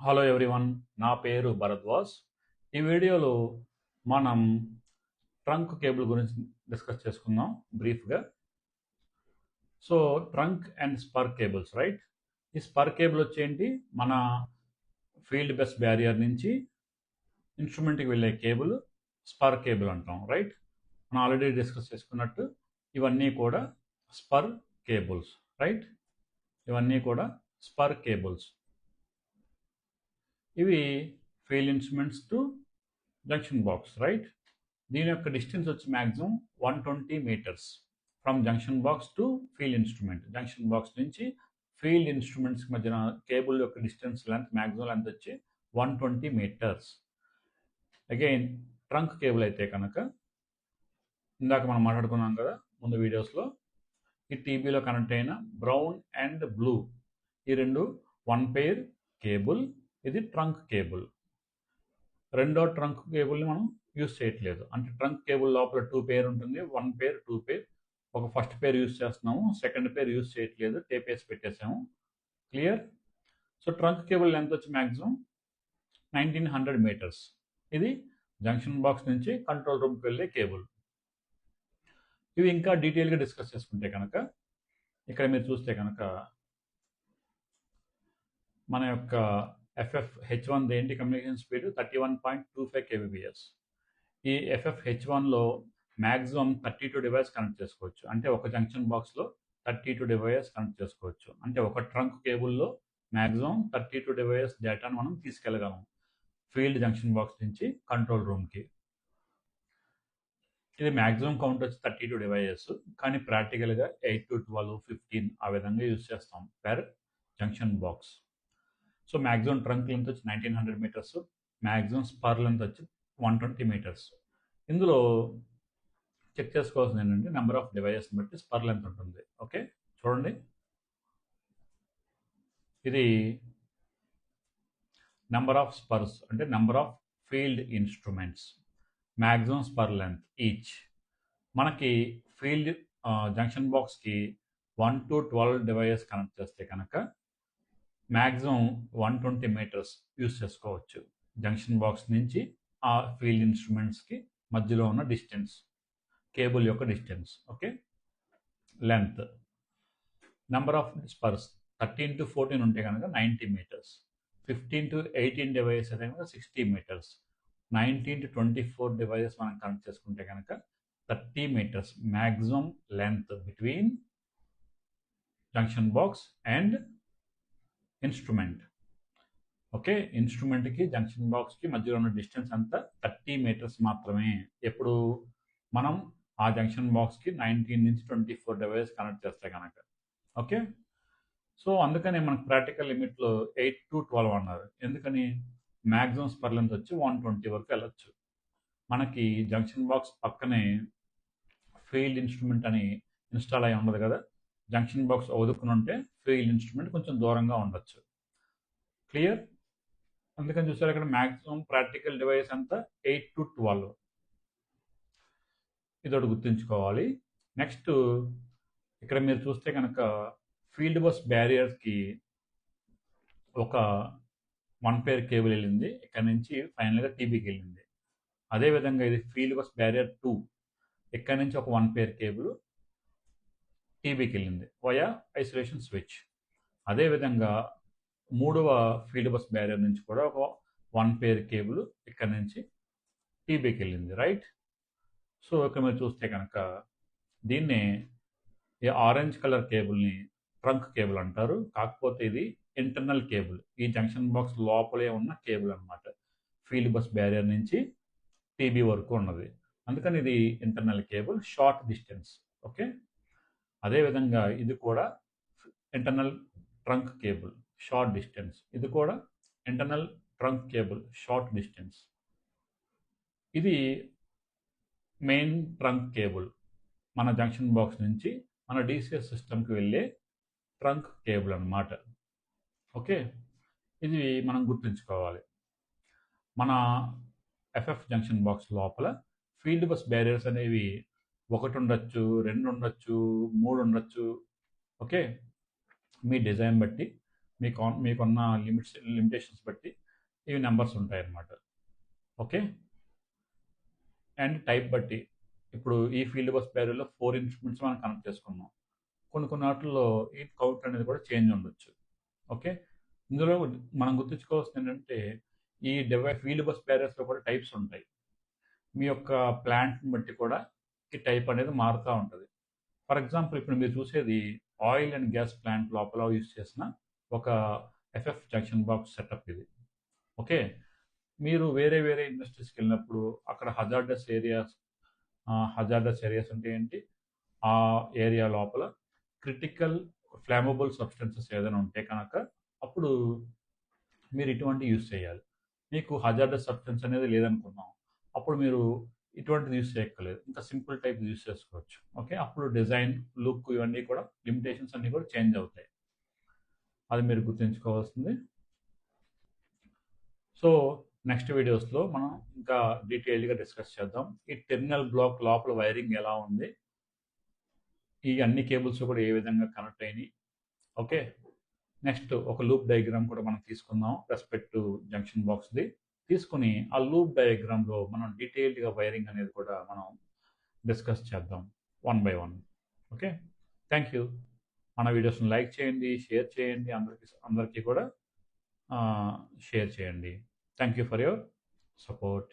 Hello everyone, నా పేరు భరద్వాజ్. ఈ వీడియోలో మనం ట్రంక్ కేబుల్ గురించి డిస్కస్ చేసుకుందాం బ్రీఫ్గా. So trunk and spur cables, right? ఈ స్పర్ కేబుల్ వచ్చేంటి, మన ఫీల్డ్ బస్ బ్యారియర్ నుంచి ఇన్స్ట్రుమెంట్కి వెళ్ళే కేబుల్ స్పర్ కేబుల్ అంటాం, రైట్? మనం ఆల్రెడీ డిస్కస్ చేసుకున్నట్టు ఇవన్నీ కూడా స్పర్ కేబుల్స్, రైట్? ఇవన్నీ కూడా స్పర్ కేబుల్స్. ఇవి field instruments to junction box, right? దీని యొక్క డిస్టెన్స్ వచ్చి maximum 120 metres from junction box to field instrument. Junction box నుంచి ఫీల్డ్ ఇన్స్ట్రుమెంట్స్ మధ్యన కేబుల్ యొక్క డిస్టెన్స్ లెంత్, మ్యాక్సిమం లెంత్ వచ్చి 120 మీటర్స్. అగైన్ ట్రంక్ కేబుల్ అయితే కనుక ఇందాక మనం మాట్లాడుకున్నాం కదా ముందు వీడియోస్లో, ఈ టీబీలో కనెక్ట్ అయిన బ్రౌన్ అండ్ బ్లూ ఈ రెండు 1 పెయిర్ కేబుల్. ఇది ట్రంక్ కేబుల్. రెండో ట్రంక్ కేబుల్ని మనం యూజ్ చేయట్లేదు, అంటే ట్రంక్ కేబుల్ లోపల 2 పెయిర్ ఉంటుంది, 1 పెయిర్ 2 పెయిర్. ఒక ఫస్ట్ పెయిర్ యూజ్ చేస్తున్నాము, సెకండ్ పెయిర్ యూజ్ చేయట్లేదు, టేప్ వేసి పెట్టేసాము. Clear? So trunk cable length వచ్చి మ్యాక్సిమం 1900 మీటర్స్. ఇది జంక్షన్ బాక్స్ నుంచి కంట్రోల్ రూమ్కి వెళ్ళే కేబుల్. ఇవి ఇంకా డీటెయిల్గా డిస్కస్ చేసుకుంటే కనుక ఇక్కడ మీరు చూస్తే కనుక మన యొక్క FFH1 ఏంటి, కమ్యూనికేషన్ స్పీడ్ 31.25 kbps. ఈ FFH1లో మ్యాక్సిమం 32 డివైస్ కనెక్ట్ చేసుకోవచ్చు, అంటే ఒక జంక్షన్ బాక్స్లో 32 డివైస్ కనెక్ట్ చేసుకోవచ్చు. అంటే ఒక ట్రంక్ కేబుల్లో మ్యాక్సిమం 32 డివైస్ డేటాను మనం తీసుకెళ్ళగలం ఫీల్డ్ జంక్షన్ బాక్స్ నుంచి కంట్రోల్ రూమ్కి. ఇది మ్యాక్సిమం కౌంట్ వచ్చి 32 డివైజెస్, కానీ ప్రాక్టికల్గా 8 to 12, 15 ఆ విధంగా యూజ్ చేస్తాం per junction box. So maximum trunk length వచ్చి 1900 మీటర్స్, మ్యాక్సిమం స్పర్ లెంత్ వచ్చి 120 మీటర్స్. ఇందులో చెక్ చేసుకోవాల్సింది ఏంటంటే నెంబర్ ఆఫ్ డివైజెస్ బట్టి స్పర్ లెంత్ ఉంటుంది. ఓకే, చూడండి, ఇది నెంబర్ ఆఫ్ స్పర్స్ అంటే number of field instruments, maximum spur length each. మనకి ఫీల్డ్ జంక్షన్ బాక్స్కి 1 to 12 డివైజెస్ కనెక్ట్ చేస్తే కనుక మ్యాక్సిమం 120 మీటర్స్ యూజ్ చేసుకోవచ్చు జంక్షన్ బాక్స్ నుంచి ఆ ఫీల్డ్ ఇన్స్ట్రుమెంట్స్కి మధ్యలో ఉన్న డిస్టెన్స్, కేబుల్ యొక్క distance. Okay, length. Number of spurs 13 to 14 ఉంటే కనుక 90 మీటర్స్, 15 to 18 డివైజెస్ అయితే కనుక 60 మీటర్స్, 19 to 24 డివైజెస్ మనం కనెక్ట్ చేసుకుంటే కనుక 30 metres maximum length between junction box and instrument. Okay, ఇన్స్ట్రుమెంట్కి జంక్షన్ బాక్స్కి మధ్యలో ఉన్న డిస్టెన్స్ అంతా 30 మీటర్స్ మాత్రమే. ఎప్పుడు మనం ఆ జంక్షన్ బాక్స్కి 19 నుంచి 24 డివైస్ కనెక్ట్ చేస్తే కనుక. ఓకే, సో అందుకని మనకు ప్రాక్టికల్ లిమిట్లో 8 to 12 అన్నారు. ఎందుకని? మ్యాక్సిమం స్పర్ లెంత్ వచ్చి 120 వరకు వెళ్ళచ్చు. మనకి జంక్షన్ బాక్స్ పక్కనే ఫీల్డ్ ఇన్స్ట్రుమెంట్ అని ఇన్స్టాల్ అయి ఉండదు కదా, జంక్షన్ బాక్స్ వదుకుని ఉంటే ఫీల్డ్ ఇన్స్ట్రుమెంట్ కొంచెం దూరంగా ఉండొచ్చు. క్లియర్? అందుకని చూసారు ఇక్కడ మ్యాక్సిమం ప్రాక్టికల్ డివైస్ అంతా 8 to 12. ఇదొకటి గుర్తుంచుకోవాలి. నెక్స్ట్ ఇక్కడ మీరు చూస్తే కనుక ఫీల్డ్ బస్ బ్యారియర్కి ఒక 1 పెయిర్ కేబుల్ వెళ్ళింది, ఇక్కడ నుంచి ఫైనల్గా టీబీకి వెళ్ళింది. అదేవిధంగా ఇది ఫీల్డ్ బస్ బ్యారియర్ 2, ఇక్కడ నుంచి ఒక 1 పెయిర్ కేబుల్ టీబీకి వెళ్ళింది వయా ఐసోలేషన్ స్విచ్. అదేవిధంగా మూడవ ఫీల్డ్ బస్ బ్యారియర్ నుంచి కూడా ఒక 1 పెయిర్ కేబుల్ ఇక్కడ నుంచి టీబీకి వెళ్ళింది, రైట్? సో ఇక్కడ మీరు చూస్తే కనుక దీన్నే ఈ ఆరెంజ్ కలర్ కేబుల్ని ట్రంక్ కేబుల్ అంటారు. కాకపోతే ఇది ఇంటర్నల్ కేబుల్, ఈ జంక్షన్ బాక్స్ లోపలే ఉన్న కేబుల్ అనమాట. ఫీల్డ్ బస్ బ్యారియర్ నుంచి టీబీ వరకు ఉన్నది, అందుకని ఇది internal cable, short distance. Okay, అదేవిధంగా ఇది కూడా internal trunk cable, short distance. ఇది కూడా internal trunk cable, short distance. ఇది మెయిన్ ట్రంక్ కేబుల్, మన జంక్షన్ బాక్స్ నుంచి మన డిసిఎస్ సిస్టమ్కి వెళ్ళే ట్రంక్ కేబుల్ అన్నమాట. ఓకే, ఇది మనం గుర్తుంచుకోవాలి. మన ఎఫ్ఎఫ్ జంక్షన్ బాక్స్ లోపల ఫీల్డ్ బస్ బ్యారియర్స్ అనేవి 1 ఉండొచ్చు, 2 ఉండొచ్చు, 3 ఉండొచ్చు. ఓకే, మీ డిజైన్ బట్టి మీకున్న లిమిటేషన్స్ బట్టి ఇవి నెంబర్స్ ఉంటాయన్నమాట. ఓకే. అండ్ టైప్ బట్టి ఇప్పుడు ఈ ఫీల్డ్ బస్ బ్యారియర్లో 4 ఇన్స్ట్రుమెంట్స్ మనం కనెక్ట్ చేసుకున్నాం. కొన్ని వాటిల్లో ఈ కౌంట్ అనేది కూడా చేంజ్ ఉండొచ్చు. ఓకే. ఇందులో మనం గుర్తుంచుకోవాల్సింది ఏంటంటే ఈ ఫీల్డ్ బస్ బ్యారియర్స్లో కూడా టైప్స్ ఉంటాయి. మీ యొక్క ప్లాంట్ని బట్టి కూడా ఈ టైప్ అనేది మారుతూ ఉంటుంది. ఫర్ ఎగ్జాంపుల్ ఇప్పుడు మీరు చూసేది ఆయిల్ అండ్ గ్యాస్ ప్లాంట్ లోపల యూజ్ చేసిన ఒక ఎఫ్ఎఫ్ జంక్షన్ బాక్స్ సెటప్ ఇది. ఓకే. మీరు వేరే వేరే ఇండస్ట్రీస్కి వెళ్ళినప్పుడు అక్కడ హజార్డస్ ఏరియాస్ అంటే ఏంటి, ఆ ఏరియా లోపల క్రిటికల్ ఫ్లామబుల్ సబ్స్టెన్సెస్ ఏదైనా ఉంటే కనుక అప్పుడు మీరు ఇటువంటి యూజ్ చేయాలి. మీకు హజార్డస్ సబ్స్టెన్స్ అనేది లేదనుకున్నాం, అప్పుడు మీరు ఇటువంటిది యూజ్ చేయక్కర్లేదు, ఇంకా సింపుల్ టైప్ యూజ్ చేసుకోవచ్చు. ఓకే. అప్పుడు డిజైన్, లుక్ ఇవన్నీ కూడా లిమిటేషన్స్ అన్నీ కూడా చేంజ్ అవుతాయి. అది మీరు గుర్తుంచుకోవాల్సింది. సో నెక్స్ట్ వీడియోస్లో మనం ఇంకా డీటెయిల్డ్గా డిస్కస్ చేద్దాం. ఈ టెర్మినల్ బ్లాక్ లోపల వైరింగ్ ఎలా ఉంది, ఈ అన్ని కేబుల్స్ కూడా ఏ విధంగా కనెక్ట్ అయినాయి. ఓకే. నెక్స్ట్ ఒక లూప్ డయాగ్రామ్ కూడా మనం తీసుకుందాం రెస్పెక్ట్ టు జంక్షన్ బాక్స్ది. తీసుకుని ఆ లూప్ డయాగ్రామ్లో మనం డీటెయిల్డ్గా వైరింగ్ అనేది కూడా మనం డిస్కస్ చేద్దాం 1 by 1. ఓకే. Thank you. మన వీడియోస్ని లైక్ చేయండి, షేర్ చేయండి, అందరికీ కూడా షేర్ చేయండి. Thank you for your support.